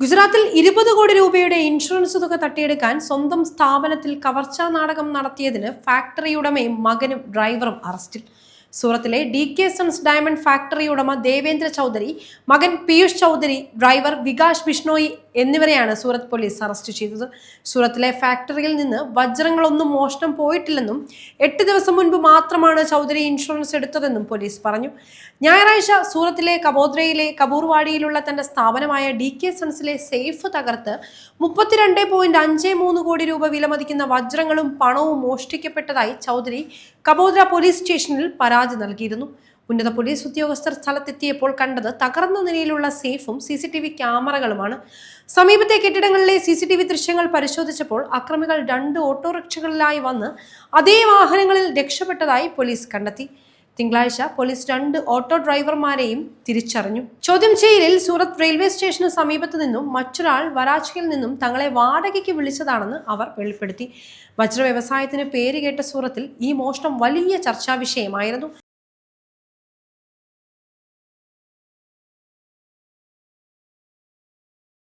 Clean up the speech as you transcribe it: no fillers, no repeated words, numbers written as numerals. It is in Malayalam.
ഗുജറാത്തിൽ 20 കോടി രൂപയുടെ ഇൻഷുറൻസ് തുക തട്ടിയെടുക്കാൻ സ്വന്തം സ്ഥാപനത്തിൽ കവർച്ചാ നാടകം നടത്തിയതിന് ഫാക്ടറി ഉടമയും മകനും ഡ്രൈവറും അറസ്റ്റിൽ. സൂറത്തിലെ DK സൺസ് ഡയമണ്ട് ഫാക്ടറി ഉടമ ദേവേന്ദ്ര ചൗധരി, മകൻ പീയൂഷ് ചൗധരി, ഡ്രൈവർ വികാസ് ബിഷ്ണോയി എന്നിവരെയാണ് സൂറത്ത് പോലീസ് അറസ്റ്റ് ചെയ്തത്. സൂറത്തിലെ ഫാക്ടറിയിൽ നിന്ന് വജ്രങ്ങളൊന്നും മോഷണം പോയിട്ടില്ലെന്നും 8 ദിവസം മുൻപ് മാത്രമാണ് ചൗധരി ഇൻഷുറൻസ് എടുത്തതെന്നും പോലീസ് പറഞ്ഞു. ഞായറാഴ്ച സൂറത്തിലെ കബോദ്രയിലെ കപൂർവാഡിയിലുള്ള തന്റെ സ്ഥാപനമായ DK സൺസിലെ സേഫ് തകർത്ത് 32.53 കോടി രൂപ വിലമതിക്കുന്ന വജ്രങ്ങളും പണവും മോഷ്ടിക്കപ്പെട്ടതായി ചൗധരി കബോദ്ര പോലീസ് സ്റ്റേഷനിൽ പരാതി നൽകിയിരുന്നു. ഉന്നത പോലീസ് ഉദ്യോഗസ്ഥർ സ്ഥലത്തെത്തിയപ്പോൾ കണ്ടത് തകർന്ന നിലയിലുള്ള സേഫും CCTV ക്യാമറകളുമാണ്. സമീപത്തെ കെട്ടിടങ്ങളിലെ CCTV ദൃശ്യങ്ങൾ പരിശോധിച്ചപ്പോൾ അക്രമികൾ 2 ഓട്ടോറിക്ഷകളിലായി വന്ന് അതേ വാഹനങ്ങളിൽ രക്ഷപ്പെട്ടതായി പോലീസ് കണ്ടെത്തി. തിങ്കളാഴ്ച പോലീസ് 2 ഓട്ടോ ഡ്രൈവർമാരെയും തിരിച്ചറിഞ്ഞു. ചോദ്യം ചെയ്യലിൽ സൂറത്ത് റെയിൽവേ സ്റ്റേഷന് സമീപത്തു നിന്നും മറ്റൊരാൾ വരാച്ചിയിൽ നിന്നും തങ്ങളെ വാടകയ്ക്ക് വിളിച്ചതാണെന്ന് അവർ വെളിപ്പെടുത്തി. വജ്ര വ്യവസായത്തിന് പേരുകേട്ട സൂറത്തിൽ ഈ മോഷണം വലിയ ചർച്ചാ വിഷയമായിരുന്നു.